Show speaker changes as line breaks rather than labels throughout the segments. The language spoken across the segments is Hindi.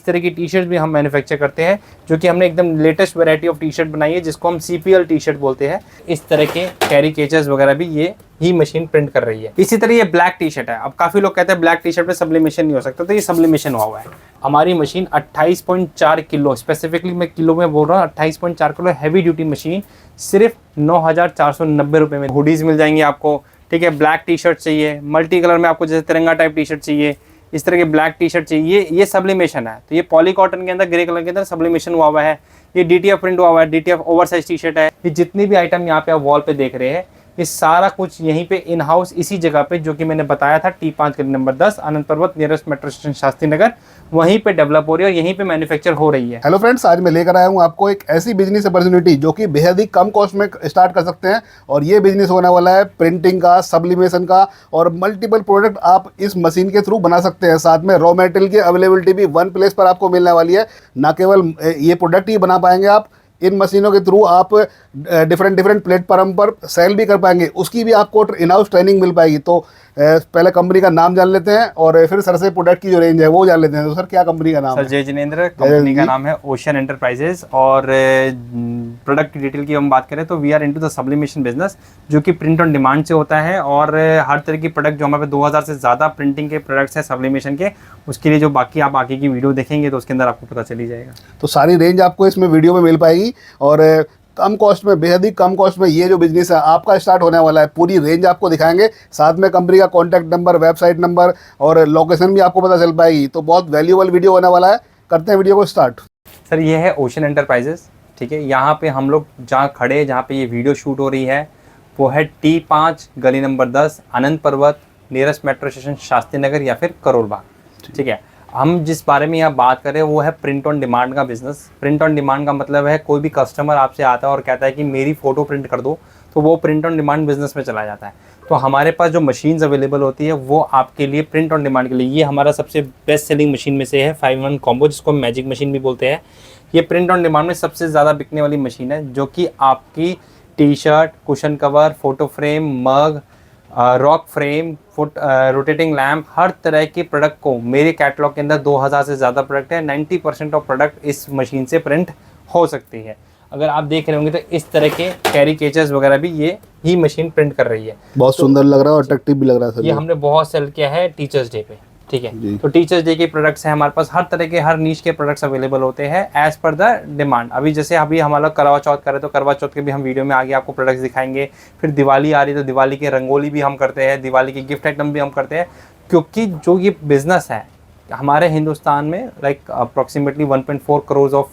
इस तरह की टी शर्ट भी हम मैन्युफैक्चर करते हैं, जो कि हमने एकदम latest variety of T shirt बनाई है, जिसको हम CPL टी शर्ट बोलते हैं। इस तरह के कैरिकेचर्स वगैरह भी ये ही मशीन प्रिंट कर रही है। इसी तरह ये ब्लैक टी शर्ट है। अब काफ़ी लोग कहते हैं ब्लैक टी शर्ट पे सब्लिमेशन नहीं हो सकता, तो ये सब्लिमेशन हुआ है। हमारी मशीन 28.4 किलो, स्पेसिफिकली मैं किलो में बोल रहा हूँ, 28.4 किलो हैवी ड्यूटी मशीन सिर्फ 9,490 रुपये में। हुडीज़ मिल जाएंगी आपको, ठीक है। ब्लैक टी शर्ट चाहिए, मल्टी कलर में आपको जैसे तिरंगा टाइप टी शर्ट चाहिए, इस तरह के ब्लैक टी शर्ट चाहिए, ये सब्लिमेशन है। तो ये पॉली कॉटन के अंदर ग्रे कलर के अंदर सब्लिमेशन हुआ है। ये DTF प्रिंट हुआ है, DTF ओवरसाइज टी शर्ट है। ये जितनी भी आइटम यहाँ पे आप वॉल पे देख रहे हैं, ये सारा कुछ यहीं पे इन हाउस इसी जगह पे, जो कि मैंने बताया था T5 गली नंबर 10 आनंद पर्वत nearest metro station Shastri Nagar, वहीं पे डेवलप हो रही है और यहीं पे मैन्युफैक्चर हो रही है।
हेलो फ्रेंड्स, आज मैं लेकर आया हूँ आपको एक ऐसी बिजनेस अपॉर्चुनिटी जो कि बेहद ही कम कॉस्ट में स्टार्ट कर सकते हैं। और ये बिजनेस होने वाला है प्रिंटिंग का, सब्लिमेशन का, और मल्टीपल प्रोडक्ट आप इस मशीन के थ्रू बना सकते हैं। साथ में रॉ मटेरियल की अवेलेबिलिटी भी वन प्लेस पर आपको मिलने वाली है। ना केवल ये प्रोडक्ट ही बना पाएंगे आप, इन मशीनों के थ्रू आप डिफरेंट प्लेटफॉर्म पर सेल भी कर पाएंगे, उसकी भी आपको इन हाउस ट्रेनिंग मिल पाएगी। तो पहले कंपनी का नाम जान लेते हैं और फिर सर से प्रोडक्ट की जो रेंज है वो जान लेते हैं। तो सर, क्या कंपनी का नाम है?
सर जय जिनेंद्र, कंपनी का नाम है ओशन एंटरप्राइजेस। और प्रोडक्ट की डिटेल की हम बात करें तो we are into the sublimation business, जो कि प्रिंट ऑन डिमांड से होता है। और हर तरह की प्रोडक्ट जो हमारे 2000 से ज़्यादा प्रिंटिंग के प्रोडक्ट्स हैं सब्लिमेशन के, उसके लिए जो बाकी आप आगे की वीडियो देखेंगे तो उसके अंदर आपको पता चली जाएगा।
तो सारी रेंज आपको इसमें वीडियो में मिल पाएगी और कम कॉस्ट में, बेहद ही कम कॉस्ट में ये जो बिजनेस है आपका स्टार्ट होने वाला है। पूरी रेंज आपको दिखाएंगे, साथ में कंपनी का कॉन्टैक्ट नंबर, वेबसाइट नंबर और लोकेशन भी आपको पता चल पाएगी। तो बहुत वैल्यूएबल वीडियो होने वाला है। करते हैं वीडियो को स्टार्ट।
सर ये है ओशन एंटरप्राइजेस, ठीक है। यहाँ पे हम लोग जहाँ खड़े, जहाँ पे ये वीडियो शूट हो रही है, वो है T5 गली नंबर 10 आनंद पर्वत nearest metro station Shastri Nagar या फिर करोल बाग, ठीक है। हम जिस बारे में यहाँ बात कर रहे हैं वो है प्रिंट ऑन डिमांड का बिजनेस। प्रिंट ऑन डिमांड का मतलब है कोई भी कस्टमर आपसे आता है और कहता है कि मेरी फ़ोटो प्रिंट कर दो, तो वो प्रिंट ऑन डिमांड बिजनेस में चला जाता है। तो हमारे पास जो मशीन्स अवेलेबल होती है वो आपके लिए प्रिंट ऑन डिमांड के लिए, ये हमारा सबसे बेस्ट सेलिंग मशीन में से है 5-in-1 कॉम्बो, जिसको मैजिक मशीन भी बोलते हैं। ये प्रिंट ऑन डिमांड में सबसे ज़्यादा बिकने वाली मशीन है, जो कि आपकी T shirt, cushion cover, photo frame, mug, rock frame, foot rotating lamp, हर तरह के प्रोडक्ट को, मेरे कैटलॉग के अंदर 2000 से ज़्यादा प्रोडक्ट है। 90% ऑफ प्रोडक्ट इस मशीन से प्रिंट हो सकती है। अगर आप देख रहे होंगे तो इस तरह के कैरिकेचर्स वगैरह भी ये ही मशीन प्रिंट कर रही है।
बहुत सुंदर लग रहा है और अट्रैक्टिव भी लग रहा है सर।
ये हमने बहुत सेल किया है टीचर्स डे पे, ठीक है। तो टीचर्स डे के प्रोडक्ट्स हैं हमारे पास, हर तरह के, हर नीच के प्रोडक्ट्स अवेलेबल होते हैं एज पर द डिमांड। अभी जैसे हम लोग करवा चौथ कर रहे तो करवा चौथ के भी हम वीडियो में आगे आपको प्रोडक्ट्स दिखाएंगे। फिर दिवाली आ रही है तो दिवाली के रंगोली भी हम करते हैं, दिवाली के गिफ्ट आइटम भी हम करते हैं। क्योंकि जो ये बिजनेस है हमारे हिंदुस्तान में, like approximately 1.4 crore of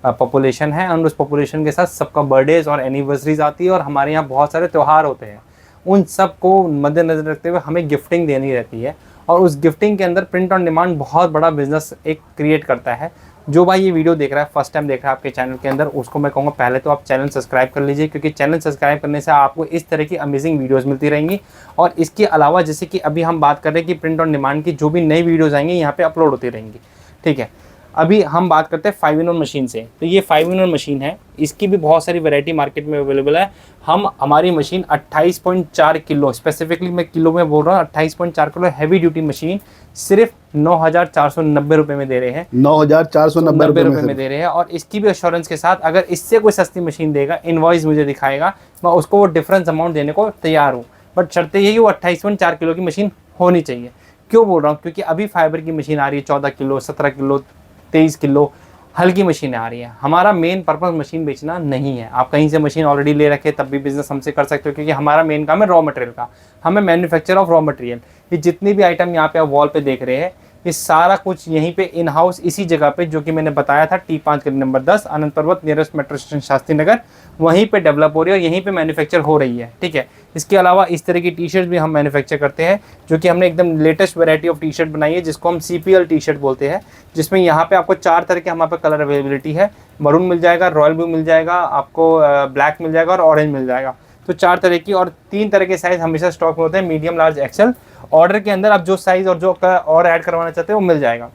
population है, और उस पॉपुलेशन के साथ सबका बर्थडेज और एनिवर्सरीज आती है, और हमारे यहाँ बहुत सारे त्यौहार होते हैं। उन सब को मद्देनजर रखते हुए हमें गिफ्टिंग देनी रहती है, और उस गिफ्टिंग के अंदर प्रिंट ऑन डिमांड बहुत बड़ा बिजनेस एक क्रिएट करता है। जो भाई ये वीडियो देख रहा है, फर्स्ट टाइम देख रहा है आपके चैनल के अंदर, उसको मैं कहूँगा पहले तो आप चैनल सब्सक्राइब कर लीजिए, क्योंकि चैनल सब्सक्राइब करने से आपको इस तरह की अमेजिंग वीडियोस मिलती रहेंगी। और इसके अलावा जैसे कि अभी हम बात कर रहे हैं कि प्रिंट ऑन डिमांड की जो भी नई वीडियोज़ आएंगी यहाँ पर अपलोड होती रहेंगी, ठीक है। अभी हम बात करते हैं 5-in-1 मशीन से। तो ये 5-in-1 मशीन है, इसकी भी बहुत सारी वैरायटी मार्केट में अवेलेबल है। हमारी मशीन 28.4 किलो, स्पेसिफिकली मैं किलो में बोल रहा हूँ, 28.4 किलो हैवी ड्यूटी मशीन सिर्फ 9,490 रुपये में दे रहे हैं।
9,490 रुपये
में दे रहे हैं। और इसकी भी एश्योरेंस के साथ, अगर इससे कोई सस्ती मशीन देगा, इनवॉइस मुझे दिखाएगा, मैं उसको वो डिफरेंस अमाउंट देने को तैयार हूँ। बट शर्त यही, वो 28.4 किलो की मशीन होनी चाहिए। क्यों बोल रहा हूँ? क्योंकि अभी फाइबर की मशीन आ रही है 14 किलो, 17 किलो, 23 किलो हल्की मशीनें आ रही हैं। हमारा मेन पर्पस मशीन बेचना नहीं है। आप कहीं से मशीन ऑलरेडी ले रखे तब भी बिजनेस हमसे कर सकते हो, क्योंकि हमारा मेन काम है रॉ मटेरियल का। हमें मैन्युफैक्चर ऑफ रॉ मटेरियल। ये जितनी भी आइटम यहाँ पे आप वॉल पे देख रहे हैं, ये सारा कुछ यहीं पे इन हाउस इसी जगह पे, जो कि मैंने बताया था T5 गली नंबर 10 आनंद पर्वत nearest metro station Shastri Nagar, वहीं पे डेवलप हो रही है और यहीं पे मैन्युफैक्चर हो रही है, ठीक है। इसके अलावा इस तरह की टी शर्ट भी हम मैन्युफैक्चर करते हैं, जो कि हमने एकदम latest variety of T shirt बनाई है, जिसको हम CPL टी शर्ट बोलते हैं। जिसमें यहाँ पे आपको 4 तरह के हमारे पे कलर अवेलेबिलिटी है। मरून मिल जाएगा, रॉयल ब्लू मिल जाएगा, आपको ब्लैक मिल जाएगा और ऑरेंज मिल जाएगा। तो 4 तरह की, और 3 तरह के साइज़ हमेशा स्टॉक में होते हैं, मीडियम, लार्ज, एक्सेल। ऑर्डर के अंदर आप जो साइज़ और जो और ऐड करवाना चाहते हैं वो मिल जाएगा।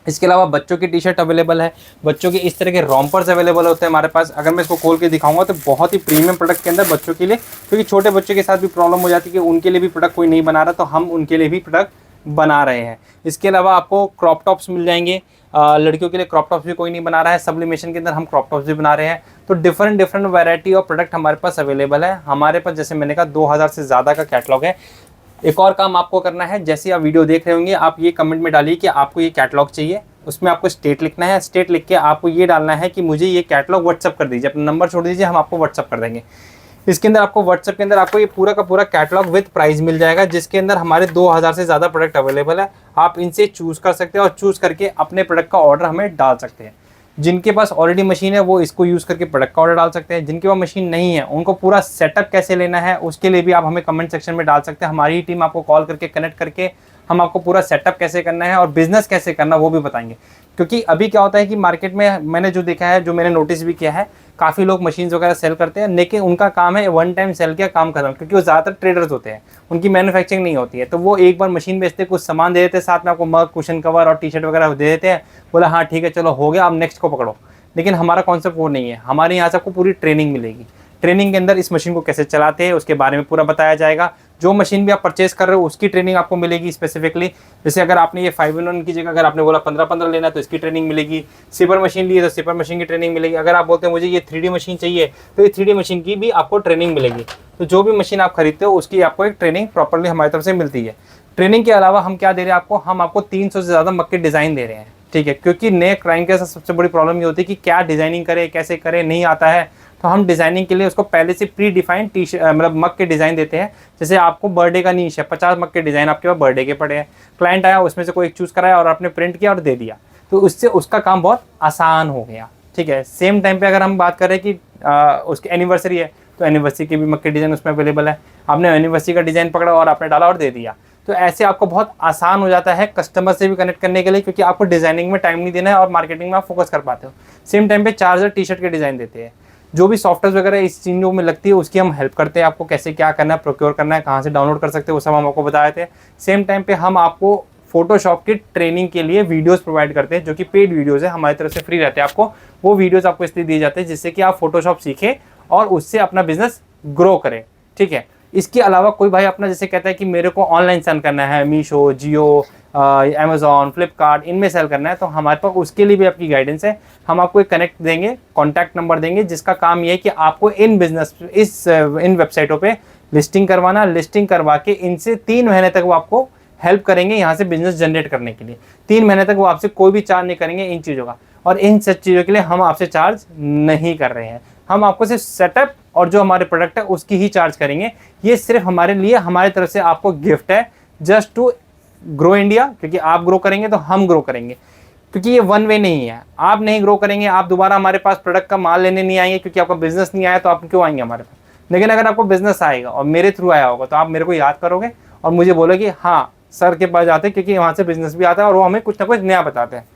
इसके अलावा बच्चों की टी शर्ट अवेलेबल है, बच्चों के इस तरह के रॉम्पर्स अवेलेबल होते हैं हमारे पास। अगर मैं इसको खोल के दिखाऊंगा तो बहुत ही प्रीमियम प्रोडक्ट के अंदर बच्चों के लिए, क्योंकि छोटे बच्चों के साथ भी प्रॉब्लम हो जाती है कि उनके लिए भी प्रोडक्ट कोई नहीं बना रहा, तो हम उनके लिए भी प्रोडक्ट बना रहे हैं। इसके अलावा आपको क्रॉप टॉप्स मिल जाएंगे, लड़कियों के लिए क्रॉप टॉप्स भी कोई नहीं बना रहा है, सब्लिमेशन के अंदर हम क्रॉप टॉप्स भी बना रहे हैं। तो different different variety of product हमारे पास अवेलेबल है। हमारे पास जैसे मैंने कहा 2000 से ज़्यादा का कैटलॉग है। एक और काम आपको करना है, जैसे आप वीडियो देख रहे होंगे आप ये कमेंट में डालिए कि आपको ये कैटलॉग चाहिए, उसमें आपको स्टेट लिखना है। स्टेट लिख के आपको ये डालना है कि मुझे ये कैटलॉग व्हाट्सअप कर दीजिए, अपना नंबर छोड़ दीजिए, हम आपको व्हाट्सअप कर देंगे। इसके अंदर आपको व्हाट्सएप के अंदर आपको ये पूरा का पूरा कैटलॉग विद प्राइस मिल जाएगा, जिसके अंदर हमारे 2000 से ज़्यादा प्रोडक्ट अवेलेबल है। आप इनसे चूज़ कर सकते हैं और चूज़ करके अपने प्रोडक्ट का ऑर्डर हमें डाल सकते हैं। जिनके पास ऑलरेडी मशीन है वो इसको यूज़ करके प्रोडक्ट का ऑर्डर डाल सकते हैं। जिनके पास मशीन नहीं है उनको पूरा सेटअप कैसे लेना है उसके लिए भी आप हमें कमेंट सेक्शन में डाल सकते हैं। हमारी टीम आपको कॉल करके कनेक्ट करके हम आपको पूरा सेटअप कैसे करना है और बिजनेस कैसे करना वो भी बताएंगे। क्योंकि अभी क्या होता है कि मार्केट में मैंने जो देखा है, जो मैंने नोटिस भी किया है, काफ़ी लोग मशीन्स वगैरह सेल करते हैं लेकिन उनका काम है वन टाइम सेल किया काम खत्म, क्योंकि वो ज़्यादातर ट्रेडर्स होते हैं, उनकी मैन्युफैक्चरिंग नहीं होती है। तो वो एक बार मशीन बेचते, कुछ सामान दे देते, साथ में आपको मग, कुशन कवर और टी शर्ट वगैरह दे देते हैं, बोला हाँ ठीक है चलो हो गया, अब नेक्स्ट को पकड़ो। लेकिन हमारा कॉन्सेप्ट वो नहीं है। हमारे यहाँ से आपको पूरी ट्रेनिंग मिलेगी। ट्रेनिंग के अंदर इस मशीन को कैसे चलाते हैं उसके बारे में पूरा बताया जाएगा। जो मशीन भी आप परचेस कर रहे हो उसकी ट्रेनिंग आपको मिलेगी स्पेसिफिकली। जैसे अगर आपने ये 5-in-1 की जगह अगर आपने बोला 15-15 लेना है तो इसकी ट्रेनिंग मिलेगी। सिपर मशीन ली है तो सिपर मशीन की ट्रेनिंग मिलेगी। अगर आप बोलते हैं मुझे ये 3D मशीन चाहिए तो ये 3D मशीन की भी आपको ट्रेनिंग मिलेगी। तो जो भी मशीन आप खरीदते हो उसकी आपको एक ट्रेनिंग प्रॉपरली हमारी तरफ से मिलती है। ट्रेनिंग के अलावा हम क्या दे रहे हैं आपको, हम आपको 300 से ज़्यादा मग के डिज़ाइन दे रहे हैं, ठीक है। क्योंकि नए क्लाइंट के साथ सबसे बड़ी प्रॉब्लम ये होती है कि क्या डिज़ाइनिंग करें, कैसे करें, नहीं आता है। तो हम डिज़ाइनिंग के लिए उसको पहले से प्री डिफाइंड मतलब मग के डिज़ाइन देते हैं। जैसे आपको बर्थडे का नीश है, 50 मग के डिज़ाइन आपके पास बर्थडे के पड़े हैं, क्लाइंट आया उसमें से कोई एक चूज़ कराया और आपने प्रिंट किया और दे दिया, तो उससे उसका काम बहुत आसान हो गया, ठीक है। सेम टाइम पे अगर हम बात करें कि उसकी एनिवर्सरी है तो एनिवर्सरी के भी मग के डिज़ाइन उसमें अवेलेबल है। आपने एनिवर्सरी का डिज़ाइन पकड़ा और आपने डाला और दे दिया, तो ऐसे आपको बहुत आसान हो जाता है कस्टमर से भी कनेक्ट करने के लिए, क्योंकि आपको डिज़ाइनिंग में टाइम नहीं देना है और मार्केटिंग में आप फोकस कर पाते हो। सेम टाइम पे चार्जर टी शर्ट के डिज़ाइन देते हैं। जो भी सॉफ्टवेयर वगैरह इस चीज़ों में लगती है उसकी हम हेल्प करते हैं। आपको कैसे क्या करना है, प्रोक्योर करना है, कहाँ से डाउनलोड कर सकते हैं, वो सब हम आपको बताए थे। सेम टाइम पे हम आपको फोटोशॉप की ट्रेनिंग के लिए वीडियोस प्रोवाइड करते हैं, जो कि पेड वीडियोस है, हमारी तरफ से फ्री रहते हैं। आपको वो वीडियोस आपको इसलिए दिए जाते हैं जिससे कि आप फोटोशॉप सीखें और उससे अपना बिजनेस ग्रो करें, ठीक है। इसके अलावा कोई भाई अपना जैसे कहता है कि मेरे को ऑनलाइन सेल करना है, मीशो, जियो, अमेज़ॉन, फ्लिपकार्ट, इनमें सेल करना है, तो हमारे पास उसके लिए भी आपकी गाइडेंस है। हम आपको एक कनेक्ट देंगे, कॉन्टैक्ट नंबर देंगे, जिसका काम ये है कि आपको इन वेबसाइटों पे लिस्टिंग करवाना। लिस्टिंग करवा के इनसे 3 महीने तक वो आपको हेल्प करेंगे यहाँ से बिजनेस जनरेट करने के लिए। 3 महीने तक वो आपसे कोई भी चार्ज नहीं करेंगे इन चीज़ों का, और इन सब चीज़ों के लिए हम आपसे चार्ज नहीं कर रहे हैं। हम आपको सिर्फ सेटअप और जो हमारे प्रोडक्ट है उसकी ही चार्ज करेंगे। ये सिर्फ हमारे लिए, हमारी तरफ से आपको गिफ्ट है, जस्ट टू ग्रो इंडिया। क्योंकि आप ग्रो करेंगे तो हम ग्रो करेंगे, क्योंकि ये वन वे नहीं है। आप नहीं ग्रो करेंगे, आप दोबारा हमारे पास प्रोडक्ट का माल लेने नहीं आएंगे, क्योंकि आपका बिजनेस नहीं आया तो आप क्यों आएंगे हमारे पास। लेकिन अगर आपको बिजनेस आएगा और मेरे थ्रू आया होगा तो आप मेरे को याद करोगे और मुझे बोलोगे हाँ सर के पास जाते, क्योंकि वहाँ से बिजनेस भी आता है और वो हमें कुछ ना कुछ नया बताते हैं।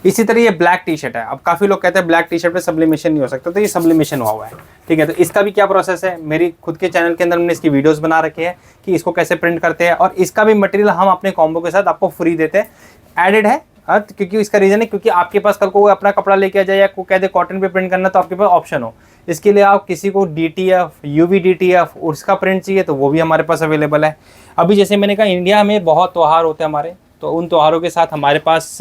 इसी तरह ये ब्लैक टी शर्ट है। अब काफ़ी लोग कहते हैं ब्लैक टी शर्ट पे सब्लिमेशन नहीं हो सकता, तो ये सब्लिमेशन हुआ है, ठीक है। तो इसका भी क्या प्रोसेस है, मेरी खुद के चैनल के अंदर मैंने इसकी वीडियोस बना रखे हैं कि इसको कैसे प्रिंट करते हैं, और इसका भी मटेरियल हम अपने कॉम्बो के साथ आपको फ्री देते हैं। एडेड है क्योंकि इसका रीज़न है क्योंकि आपके पास कल को अपना कपड़ा लेके आ जाए या को कह दे कॉटन पे प्रिंट करना, तो आपके पास ऑप्शन हो। इसके लिए आप किसी को DTF, UV DTF उसका प्रिंट चाहिए तो वो भी हमारे पास अवेलेबल है। अभी जैसे मैंने कहा इंडिया में बहुत त्यौहार होते हैं हमारे, तो उन त्योहारों के साथ हमारे पास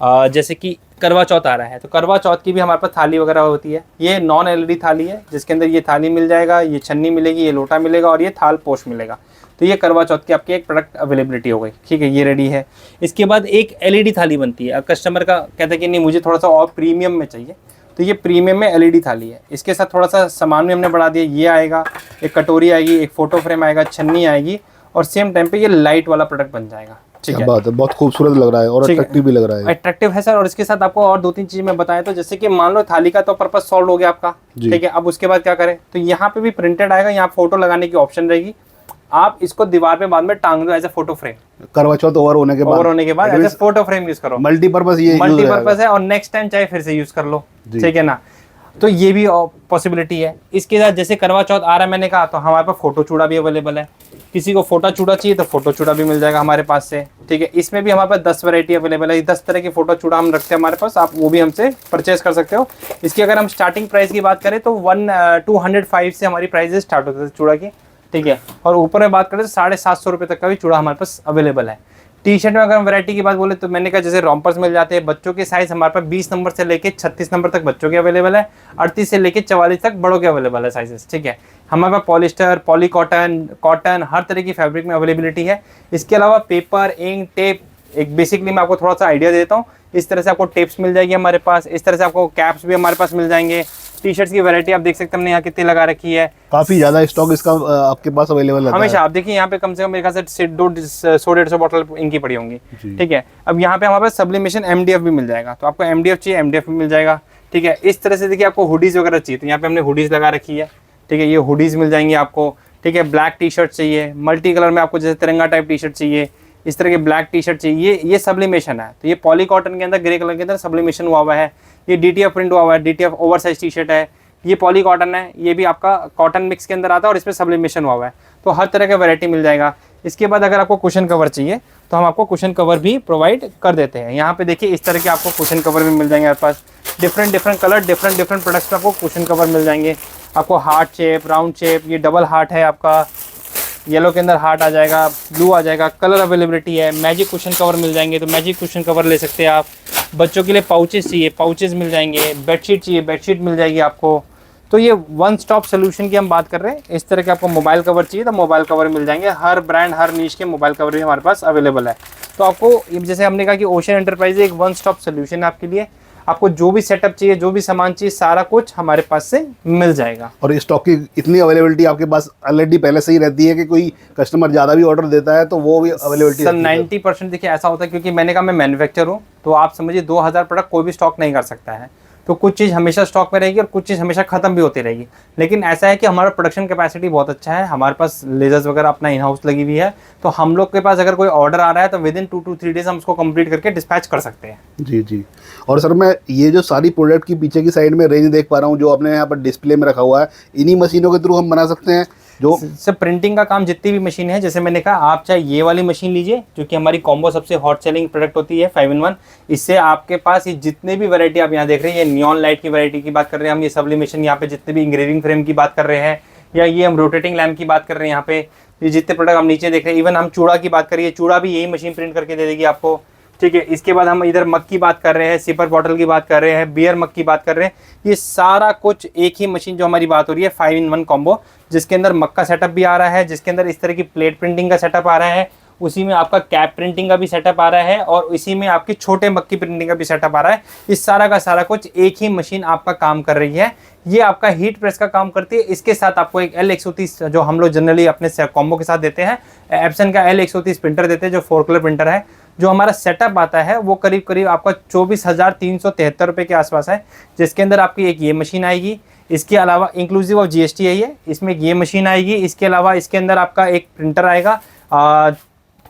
जैसे कि करवा चौथ आ रहा है, तो करवा चौथ की भी हमारे पास थाली वगैरह होती है। ये नॉन LED थाली है, जिसके अंदर ये थाली मिल जाएगा, ये छन्नी मिलेगी, ये लोटा मिलेगा और ये थाल पोश मिलेगा। तो ये करवा चौथ की आपकी एक प्रोडक्ट अवेलेबिलिटी हो गई, ठीक है, ये रेडी है। इसके बाद एक LED थाली बनती है। अब कस्टमर का कहता है कि नहीं मुझे थोड़ा सा और प्रीमियम में चाहिए, तो ये प्रीमियम में LED थाली है। इसके साथ थोड़ा सा सामान भी हमने बढ़ा दिया, ये आएगा, एक कटोरी आएगी, एक फ़ोटो फ्रेम आएगा, छन्नी आएगी, और सेम टाइम पे ये लाइट वाला प्रोडक्ट बन जाएगा, ठीक है।
बात है, बहुत खूबसूरत लग रहा है और अट्रैक्टिव भी लग रहा है।
अट्रैक्टिव है सर। और इसके साथ आपको और 2-3 चीज़ मैं बताया, तो जैसे कि मान लो थाली का तो पर्पस सॉल्व हो गया आपका, ठीक है। अब उसके बाद क्या करें, तो यहाँ पे भी प्रिंटेड आएगा, यहाँ फोटो लगाने की ऑप्शन रहेगी। आप इसको दीवार पे बाद में टांग दो एज ए फोटो फ्रेम।
करवा चौथ ओवर होने के बाद
as a photo frame use करो।
मल्टीपर्पज, ये
मल्टीपर्पज है और नेक्स्ट टाइम चाहे फिर से यूज कर लो, ठीक है ना। तो ये भी पॉसिबिलिटी है। इसके साथ जैसे करवा चौथ आ रहा है मैंने कहा, तो हमारे पास फोटो चूड़ा भी अवेलेबल है। किसी को फोटो चूड़ा चाहिए तो फोटो चूड़ा भी मिल जाएगा हमारे पास से, ठीक है। इसमें भी हमारे पास 10 वैरायटी अवेलेबल है, 10 तरह की फोटो चूड़ा हम रखते हैं हमारे पास, आप वो भी हमसे परचेज कर सकते हो। इसकी अगर हम स्टार्टिंग प्राइस की बात करें तो 205 से हमारी प्राइस स्टार्ट होती है चूड़ा की, ठीक है। और ऊपर में बात करें तो 750 रुपये तक का भी चूड़ा हमारे पास अवेलेबल है। टी शर्ट में अगर हम वैरायटी की बात बोले तो मैंने कहा जैसे रॉम्पर्स मिल जाते हैं, बच्चों के साइज हमारे पास 20 नंबर से लेके 36 नंबर तक बच्चों के अवेलेबल है, 38 से लेके 44 तक बड़ों के अवेलेबल है साइजेस, ठीक है। हमारे पास पॉलिस्टर, पॉली कॉटन, कॉटन, हर तरह की फैब्रिक में अवेलेबिलिटी है। इसके अलावा पेपर, इंक, टेप, एक बेसिकली मैं आपको थोड़ा सा आइडिया देता हूँ। इस तरह से आपको टेप्स मिल जाएगी हमारे पास, इस तरह से आपको कैप्स भी हमारे पास मिल जाएंगे। टी शर्ट्स की वैरायटी आप देख सकते हैं हमने यहाँ कितनी लगा रखी है,
काफी ज्यादा स्टॉक इसका आपके पास अवेलेबल है
हमेशा। आप देखिए यहाँ पे कम से कम मेरे ख्याल से 100-150 बॉटल इनकी पड़ी होंगी, ठीक है। अब यहाँ पे हमारे पास सब्लिमेशन MDF भी मिल जाएगा, तो आपको MDF चाहिए MDF भी मिल जाएगा, ठीक है। इस तरह से देखिए आपको हुडीज वगैरह चाहिए तो यहाँ पे हमने हुडीज लगा रखी है, ठीक है। ये हुडीज मिल जाएंगी आपको, ठीक है। ब्लैक टी शर्ट चाहिए, मल्टी कलर में आपको जैसे तिरंगा टाइप टी शर्ट चाहिए, इस तरह के ब्लैक टी शर्ट चाहिए, ये सब्लिमेशन है। तो ये पॉली कॉटन के अंदर ग्रे कलर के अंदर सब्लिमेशन हुआ हुआ है। ये DTF प्रिंट हुआ हुआ है, DTF ओवरसाइज टी शर्ट है। ये पॉली कॉटन है, ये भी आपका कॉटन मिक्स के अंदर आता है और इसमें सब्लिमेशन हुआ हुआ है। तो हर तरह का वैरायटी मिल जाएगा। इसके बाद अगर आपको कुशन कवर चाहिए तो हम आपको कुशन कवर भी प्रोवाइड कर देते हैं। यहाँ पे देखिए इस तरह के आपको कुशन कवर भी मिल जाएंगे आपके पास, डिफरेंट कलर, डिफरेंट प्रोडक्ट्स में आपको कुशन कवर मिल जाएंगे। आपको हार्ट शेप, राउंड शेप, ये डबल हार्ट है आपका, येलो के अंदर हार्ट आ जाएगा, ब्लू आ जाएगा, कलर अवेलेबिलिटी है। मैजिक कुशन कवर मिल जाएंगे तो मैजिक कुशन कवर ले सकते हैं आप। बच्चों के लिए पाउचेस चाहिए, पाउचेस मिल जाएंगे। बेडशीट चाहिए, बेडशीट मिल जाएगी आपको। तो ये वन स्टॉप सोल्यूशन की हम बात कर रहे हैं। इस तरह के आपको मोबाइल कवर चाहिए तो मोबाइल कवर मिल जाएंगे। हर ब्रांड, हर नीश के मोबाइल कवर भी हमारे पास अवेलेबल है। तो आपको जैसे हमने कहा कि ओशन एंटरप्राइज एक वन स्टॉप सोल्यूशन है आपके लिए। आपको जो भी सेटअप चाहिए, जो भी सामान चाहिए, सारा कुछ हमारे पास से मिल जाएगा।
और स्टॉक की इतनी अवेलेबिलिटी आपके पास ऑलरेडी पहले से ही रहती है कि कोई कस्टमर ज़्यादा भी ऑर्डर देता है तो वो भी अवेलेबिलिटी
सर 90% देखिए ऐसा होता है, क्योंकि मैंने कहा मैं मैन्युफैक्चर हूँ, तो आप समझिए 2000 प्रोडक्ट कोई भी स्टॉक नहीं कर सकता है। तो कुछ चीज़ हमेशा स्टॉक में रहेगी और कुछ चीज़ हमेशा ख़त्म भी होती रहेगी। लेकिन ऐसा है कि हमारा प्रोडक्शन कैपेसिटी बहुत अच्छा है, हमारे पास लेजर्स वगैरह अपना इन हाउस लगी हुई है। तो हम लोग के पास अगर कोई ऑर्डर आ रहा है तो विद इन 2 to 3 डेज हम उसको कंप्लीट करके डिस्पैच कर सकते हैं।
जी जी। और सर मैं ये जो सारी प्रोडक्ट की पीछे की साइड में रेंज देख पा रहा हूँ जो आपने यहाँ पर डिस्प्ले में रखा हुआ है, इन्हीं मशीनों के थ्रू हम बना सकते हैं जो
सर प्रिंटिंग का काम जितनी भी मशीन है, जैसे मैंने कहा आप चाहे ये वाली मशीन लीजिए जो कि हमारी कॉम्बो सबसे हॉट सेलिंग प्रोडक्ट होती है 5-in-1। इससे आपके पास ये जितने भी वैरायटी आप यहाँ देख रहे हैं, ये नियॉन लाइट की वैरायटी की बात कर रहे हैं हम, ये सब्लिमेशन यहाँ पे जितने भी इंग्रेविंग फ्रेम की बात कर रहे हैं, या ये हम रोटेटिंग लैम्प की बात कर रहे हैं यहाँ पे, ये जितने प्रोडक्ट हम नीचे देख रहे हैं, इवन हम चूड़ा की बात करिए, चूड़ा भी यही मशीन प्रिंट करके दे देगी आपको, ठीक है। इसके बाद हम इधर मग की बात कर रहे हैं, सिपर बॉटल की बात कर रहे हैं, बियर मग की बात कर रहे हैं। ये सारा कुछ एक ही मशीन जो हमारी बात हो रही है 5-in-1 कॉम्बो, जिसके अंदर मग का सेटअप भी आ रहा है, जिसके अंदर इस तरह की प्लेट प्रिंटिंग का सेटअप आ रहा है, उसी में आपका कैप प्रिंटिंग का भी सेटअप आ रहा है और इसी में आपकी छोटे मग की प्रिंटिंग का भी सेटअप आ रहा है। इस सारा का सारा कुछ एक ही मशीन आपका काम कर रही है। ये आपका हीट प्रेस का काम करती है। इसके साथ आपको एक L130 जो हम लोग जनरली अपने कॉम्बो के साथ देते हैं, एप्सन का L130 प्रिंटर देते हैं जो 4 कलर प्रिंटर है। जो हमारा सेटअप आता है वो करीब करीब आपका 24,373 रुपये के आसपास है, जिसके अंदर आपकी एक ये मशीन आएगी, इसके अलावा इंक्लूसिव ऑफ GST है ये, इसमें ये मशीन आएगी, इसके अलावा इसके अंदर आपका एक प्रिंटर आएगा,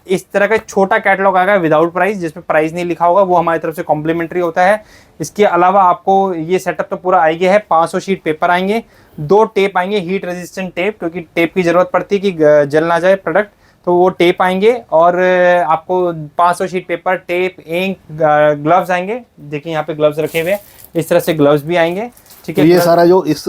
इस तरह का छोटा कैटलॉग आएगा विदाउट प्राइस, जिसमें प्राइस नहीं लिखा होगा, वो हमारी तरफ से कॉम्प्लीमेंट्री होता है। इसके अलावा आपको ये सेटअप तो पूरा आएगा है, 500 शीट पेपर आएंगे, 2 टेप आएंगे, हीट रेजिस्टेंट टेप, क्योंकि टेप की ज़रूरत पड़ती है कि जल ना जाए प्रोडक्ट, तो वो टेप आएंगे, और आपको 500 sheet paper, tape, ink, gloves आएंगे। देखिए यहाँ पे ग्लव्स रखे हुए हैं, इस तरह से ग्लव्स भी आएंगे, ठीक है।
ये सारा जो इस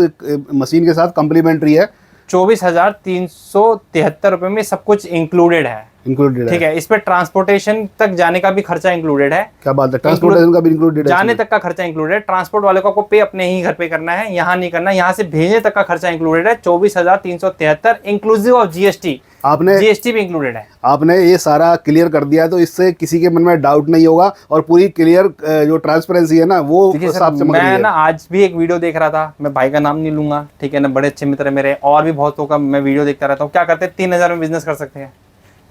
मशीन के साथ कम्प्लीमेंट्री है
24,373 रुपये में सब कुछ इंक्लूडेड है,
इंक्लूडेड,
ठीक है। इस पे ट्रांसपोर्टेशन तक जाने का भी खर्चा इंक्लूडेड है।
क्या बात है, ट्रांसपोर्टेशन का भी इंक्लूडेड है,
जाने तक का खर्चा इंक्लूडेड। ट्रांसपोर्ट वाले को आपको पे अपने ही घर पे करना है, यहाँ नहीं करना, यहाँ से भेजने तक का खर्चा इंक्लूडेड है। 24,373 इंक्लूसिव ऑफ GST,
आपने
GST भी इंक्लूडेड है।
आपने ये सारा क्लियर कर दिया है, तो इससे किसी के मन में डाउट नहीं होगा और पूरी क्लियर जो ट्रांसपेरेंसी है ना वो साफ चमक रही है।
मैं ना आज भी एक वीडियो देख रहा था, मैं भाई का नाम नहीं लूंगा, ठीक है ना, बड़े अच्छे मित्र मेरे और भी बहुतों का मैं वीडियो देखता रहता हूँ। क्या करते हैं, 3,000 में बिजनेस कर सकते हैं,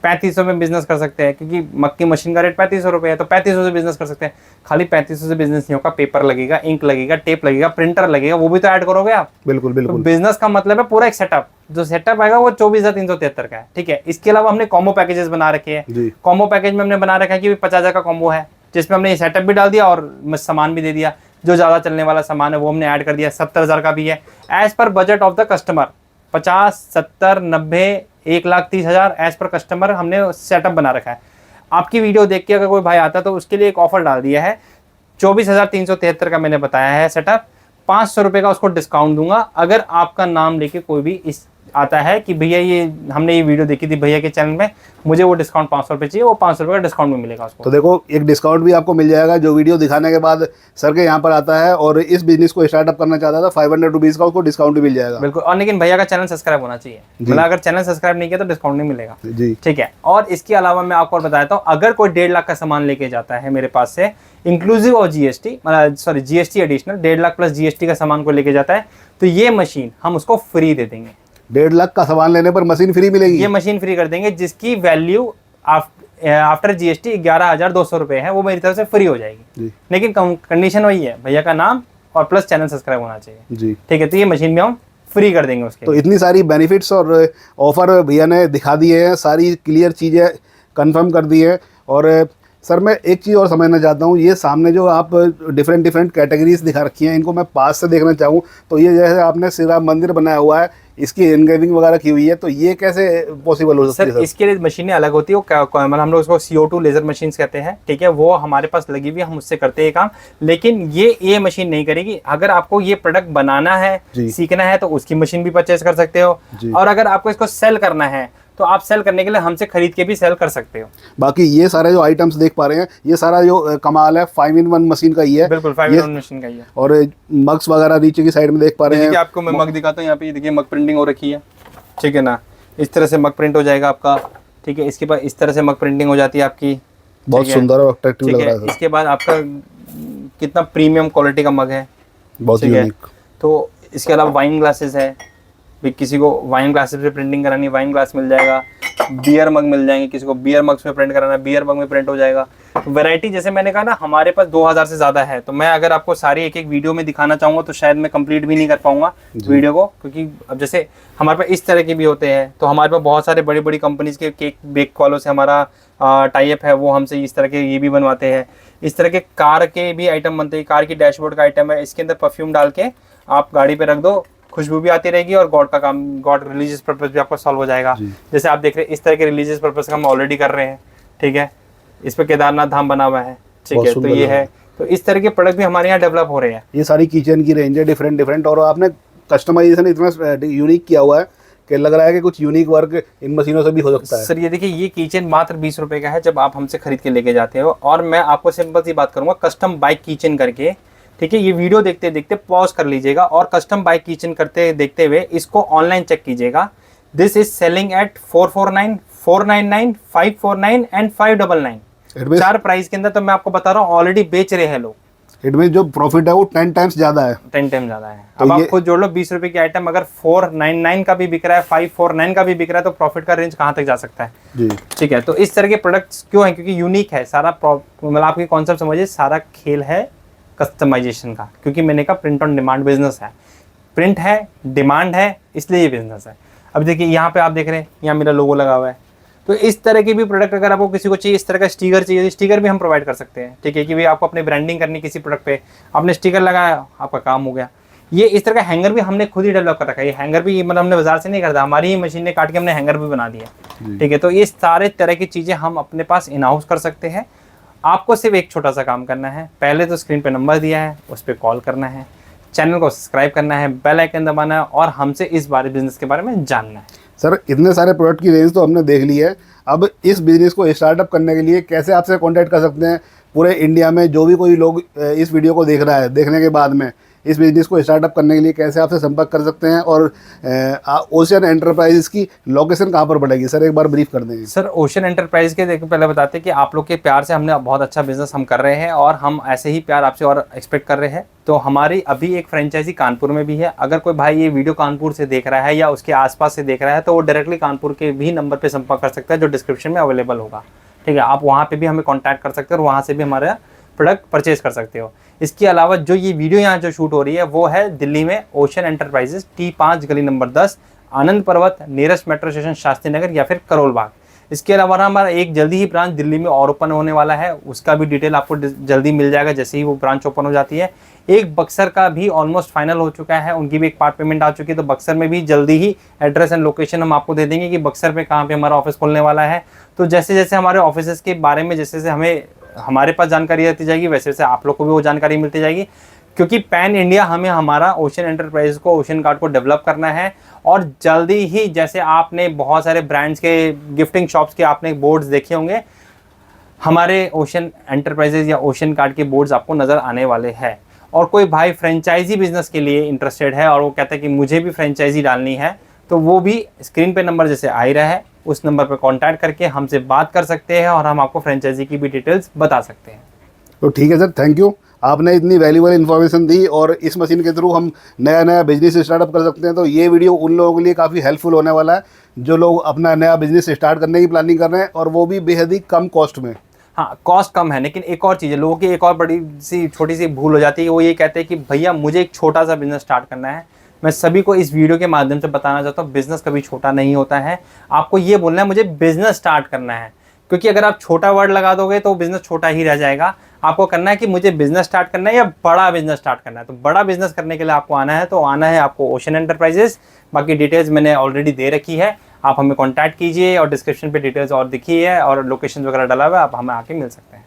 3500 में बिजनेस कर सकते हैं, क्योंकि मक्की मशीन का रेट 3500 रुपये है, तो 3500 से बिजनेस कर सकते हैं। खाली 3500 से बिजनेस नहीं होगा, पेपर लगेगा, इंक लगेगा, टेप लगेगा, प्रिंटर लगेगा, वो भी तो ऐड करोगे आप।
बिल्कुल बिल्कुल।
तो बिजनेस का मतलब है पूरा एक सेटअप, जो सेटअप आएगा वो 24,373 का है, ठीक है। इसके अलावा हमने कॉम्बो पैकेजेस बना रखे हैं। कॉम्बो पैकेज में हमने बना रखा है कि 50,000 का कॉम्बो है, जिसमें हमने सेटअप भी डाल दिया और सामान भी दे दिया। जो ज़्यादा चलने वाला सामान है वो हमने ऐड कर दिया। 70,000 का भी है, as per budget of the customer. 50, 70, 90, 1,30,000 as per customer हमने सेटअप बना रखा है। आपकी वीडियो देख के अगर कोई भाई आता है तो उसके लिए एक ऑफर डाल दिया है, 24,373 का मैंने बताया है सेटअप, 500 रुपये का उसको डिस्काउंट दूंगा अगर आपका नाम लेके कोई भी इस आता है कि भैया ये हमने ये वीडियो देखी थी भैया के चैनल में, मुझे वो डिस्काउंट 500 रुपये चाहिए, वो 500 रुपये का डिस्काउंट भी मिलेगा उसको।
तो देखो एक डिस्काउंट भी आपको मिल जाएगा जो वीडियो दिखाने के बाद सर के यहाँ पर आता है और इस बिजनेस को स्टार्टअप करना चाहता था, 500 रुपीज़ का उसको डिस्काउंट भी मिल जाएगा।
बिल्कुल, और लेकिन भैया का चैनल सब्सक्राइब होना चाहिए, मतलब अगर चैनल सब्सक्राइब नहीं किया तो डिस्काउंट नहीं मिलेगा
जी,
ठीक है। और इसके अलावा मैं आपको और बताता हूँ, अगर कोई 1.5 लाख का सामान लेके जाता है मेरे पास से इंक्लूसिव और जीएसटी, मतलब sorry GST additional 1.5 lakh plus GST का सामान को लेके जाता है, तो ये मशीन हम उसको फ्री दे देंगे।
1.5 लाख का सामान लेने पर मशीन फ्री मिलेगी?
ये मशीन फ्री कर देंगे, जिसकी वैल्यू आफ्टर जीएसटी 11,200 रुपये है, वो मेरी तरफ से फ्री हो जाएगी। लेकिन कंडीशन वही है, भैया का नाम और प्लस चैनल सब्सक्राइब होना चाहिए जी, ठीक है। तो ये मशीन भी हम फ्री कर देंगे उसके।
तो इतनी सारी बेनिफिट्स और ऑफर भैया ने दिखा दिए हैं, सारी क्लियर चीज़ें कंफर्म कर दी है। और सर मैं एक चीज़ और समझना चाहता हूँ, ये सामने जो आप डिफरेंट कैटेगरीज दिखा रखी हैं, इनको मैं पास से देखना चाहूँ तो ये जैसे आपने श्री राम मंदिर बनाया हुआ है, इसकी एनग्रेविंग वगैरह की हुई है, तो ये कैसे पॉसिबल हो सकती है?
सर इसके लिए मशीनें अलग होती है, मतलब हम लोग उसको CO2 लेजर मशीन कहते हैं, ठीक है। वो हमारे पास लगी हुई है, हम उससे करते हैं काम। लेकिन ये मशीन नहीं करेगी। अगर आपको ये प्रोडक्ट बनाना है, सीखना है, तो उसकी मशीन भी परचेज कर सकते हो। और अगर आपको इसको सेल करना है तो आप सेल करने के लिए हमसे खरीद के भी सेल कर सकते हो।
बाकी ये सारे जो आइटम्स देख पा रहे हैं, ये सारा जो कमाल है 5-in-1 मशीन का ही है।
बिल्कुल 5-in-1 मशीन का ही है।
और मग्स वगैरह नीचे की साइड में देख पा रहे हैं,
आपको मैं मग दिखाता हूँ। यहाँ पे देखिए मग प्रिंटिंग हो रखी है, ठीक है ना। इस तरह से मग प्रिंट हो जाएगा आपका, ठीक है। इसके बाद इस तरह से मग प्रिंटिंग हो जाती है आपकी,
बहुत सुंदर और अट्रैक्टिव लग रहा है।
इसके बाद आपका कितना प्रीमियम क्वालिटी का मग है,
बहुत यूनिक।
तो इसके अलावा वाइन ग्लासेस है, किसी को वाइन ग्लासेस पे प्रिंटिंग करानी है, वाइन ग्लास मिल जाएगा। बियर मग मिल जाएंगे, किसी को बियर मग्स में प्रिंट कराना है, बियर मग में प्रिंट हो जाएगा। वैरायटी जैसे मैंने कहा ना, हमारे पास 2000 से ज़्यादा है। तो मैं अगर आपको सारी एक एक वीडियो में दिखाना चाहूँगा तो शायद मैं कंप्लीट भी नहीं कर पाऊंगा वीडियो को, क्योंकि अब जैसे हमारे पास इस तरह के भी होते हैं, तो हमारे पास बहुत सारे बड़ी बड़ी कंपनीज के केक बेक वालों से हमारा टाई अप है, वो हमसे इस तरह के ये भी बनवाते हैं। इस तरह के कार के भी आइटम बनते हैं, कार की डैशबोर्ड का आइटम है, इसके अंदर परफ्यूम डाल के आप गाड़ी पे रख दो, खुशबू भी आती रहेगी और गॉड का काम, गॉड रिलीजियस पर्पस भी आपका सॉल्व हो जाएगा। जैसे आप देख रहे हैं इस तरह के रिलीजियस पर्पस का हम ऑलरेडी कर रहे हैं, ठीक है। इस पे केदारनाथ धाम बना हुआ है, ठीक है। तो ये है, तो इस तरह के प्रोडक्ट भी हमारे यहाँ डेवलप हो रहे हैं।
ये सारी किचन की रेंज है डिफरेंट, और आपने कस्टमाइजेशन इतना यूनिक किया हुआ है कि लग रहा है कि कुछ यूनिक वर्क इन मशीनों से भी हो सकता है।
सर ये देखिए, ये किचन मात्र 20 रुपए का है जब आप हमसे खरीद के लेके जाते हो। और मैं आपको सिंपल सी बात करूंगा, कस्टम बाइक किचन करके, ठीक है। ये वीडियो देखते देखते पॉज कर लीजिएगा और कस्टम बाइक किचन करते देखते हुए इसको ऑनलाइन चेक कीजिएगा। This is selling at 449, 499, 549 and 599। 4 price के अंदर। तो मैं आपको बता रहा हूँ ऑलरेडी बेच रहे हैं लोग।
इनमें जो प्रॉफिट है वो 10 टाइम्स ज़्यादा है,
10 टाइम ज़्यादा है। तो अब आप खुद जोड़ लो, 20 रुपए की आइटम अगर 499 का भी बिक रहा है, 549 का भी बिक रहा है, तो प्रॉफिट का रेंज कहाँ तक जा सकता है जी, ठीक है। तो इस तरह के प्रोडक्ट्स क्यों हैं? क्योंकि यूनिक है सारा, मतलब आपकी कॉन्सेप्ट समझिए, सारा खेल है कस्टमाइजेशन का। क्योंकि मैंने कहा प्रिंट ऑन डिमांड बिजनेस है, प्रिंट है, डिमांड है, इसलिए ये बिजनेस है। अब देखिए यहाँ पे आप देख रहे हैं, यहाँ मेरा लोगो लगा हुआ है। तो इस तरह के भी प्रोडक्ट अगर आपको किसी को चाहिए, इस तरह का स्टिकर चाहिए, स्टिकर भी हम प्रोवाइड कर सकते हैं, ठीक है। कि भाई आपको अपनी ब्रांडिंग करनी किसी प्रोडक्ट पे, आपने स्टिकर लगाया, आपका काम हो गया। ये इस तरह का हैंगर भी हमने खुद ही डेवलप कर रखा है। ये हैंगर भी मतलब हमने बाजार से नहीं करता, हमारी ही मशीन ने काट के हमने हैंगर भी बना दिया, ठीक है। तो ये सारे तरह की चीज़ें हम अपने पास इन हाउस कर सकते हैं। आपको सिर्फ एक छोटा सा काम करना है, पहले तो स्क्रीन पे नंबर दिया है, उस पर कॉल करना है, चैनल को सब्सक्राइब करना है, बेल आइकन दबाना है और हमसे इस बारे बिजनेस के बारे में जानना है।
सर इतने सारे प्रोडक्ट की रेंज तो हमने देख ली है, अब इस बिजनेस को स्टार्टअप करने के लिए कैसे आपसे कांटेक्ट कर सकते हैं? पूरे इंडिया में जो भी कोई लोग इस वीडियो को देख रहा है, देखने के बाद में इस बिजनेस को स्टार्टअप करने के लिए कैसे आपसे संपर्क कर सकते हैं? और ओशन एंटरप्राइजेस की लोकेशन कहाँ पर पड़ेगी सर, एक बार ब्रीफ कर देंगे।
सर ओशन एंटरप्राइज के देखो पहले बताते हैं कि आप लोग के प्यार से हमने बहुत अच्छा बिजनेस हम कर रहे हैं और हम ऐसे ही प्यार आपसे और एक्सपेक्ट कर रहे हैं। तो हमारी अभी एक फ्रेंचाइजी कानपुर में भी है। अगर कोई भाई ये वीडियो कानपुर से देख रहा है या उसके आसपास से देख रहा है तो वो डायरेक्टली कानपुर के भी नंबर पर संपर्क कर सकता है जो डिस्क्रिप्शन में अवेलेबल होगा, ठीक है। आप वहाँ पर भी हमें कॉन्टैक्ट कर सकते हो और वहाँ से भी हमारा प्रोडक्ट परचेज कर सकते हो। इसके अलावा जो ये वीडियो यहाँ जो शूट हो रही है वो है दिल्ली में ओशन एंटरप्राइजेस, T5 गली नंबर 10, आनंद पर्वत, nearest metro station Shastri Nagar या फिर करोल बाग। इसके अलावा हमारा एक जल्दी ही ब्रांच दिल्ली में और ओपन होने वाला है, उसका भी डिटेल आपको जल्दी मिल जाएगा जैसे ही वो ब्रांच ओपन हो जाती है। एक बक्सर का भी ऑलमोस्ट फाइनल हो चुका है, उनकी भी एक पार्ट पेमेंट आ चुकी है। तो बक्सर में भी जल्दी ही एड्रेस एंड लोकेशन हम आपको दे देंगे कि बक्सर पे कहाँ पे हमारा ऑफिस खुलने वाला है। तो जैसे जैसे हमारे ऑफिस के बारे में जैसे जैसे हमारे पास जानकारी आती जाएगी वैसे वैसे आप लोग को भी वो जानकारी मिलती जाएगी। क्योंकि पैन इंडिया हमें हमारा ओशन एंटरप्राइज को, ओशन कार्ड को डेवलप करना है। और जल्दी ही, जैसे आपने बहुत सारे ब्रांड्स के, गिफ्टिंग शॉप्स के आपने बोर्ड्स देखे होंगे, हमारे ओशन एंटरप्राइजेज या ओशन कार्ड के बोर्ड्स आपको नज़र आने वाले हैं। और कोई भाई फ्रेंचाइजी बिजनेस के लिए इंटरेस्टेड है और वो कहता है कि मुझे भी फ्रेंचाइजी डालनी है, तो वो भी स्क्रीन पे नंबर जैसे आ ही रहा है, उस नंबर पर कांटेक्ट करके हमसे बात कर सकते हैं और हम आपको फ्रेंचाइजी की भी डिटेल्स बता सकते हैं।
तो ठीक है सर, थैंक यू, आपने इतनी वैल्यूबल इन्फॉर्मेशन दी और इस मशीन के थ्रू हम नया नया बिजनेस स्टार्टअप कर सकते हैं। तो ये वीडियो उन लोगों के लिए काफ़ी हेल्पफुल होने वाला है जो लोग अपना नया बिजनेस स्टार्ट करने की प्लानिंग कर रहे हैं, और वो भी बेहद ही कम कॉस्ट में।
हाँ, कॉस्ट कम है, लेकिन एक और चीज़ है, लोगों की एक और बड़ी सी छोटी सी भूल हो जाती है। वो ये कहते हैं कि भैया मुझे एक छोटा सा बिजनेस स्टार्ट करना है। मैं सभी को इस वीडियो के माध्यम से बताना चाहता हूँ, बिजनेस कभी छोटा नहीं होता है। आपको ये बोलना है मुझे बिजनेस स्टार्ट करना है, क्योंकि अगर आप छोटा वर्ड लगा दोगे तो बिजनेस छोटा ही रह जाएगा। आपको करना है कि मुझे बिजनेस स्टार्ट करना है या बड़ा बिजनेस स्टार्ट करना है। तो बड़ा बिजनेस करने के लिए आपको आना है, तो आना है आपको ओशन एंटरप्राइजेस। बाकी डिटेल्स मैंने ऑलरेडी दे रखी है, आप हमें कॉन्टैक्ट कीजिए और डिस्क्रिप्शन पे डिटेल्स और दिखी है और लोकेशन वगैरह डाला हुआ है, आप हमें आके मिल सकते हैं।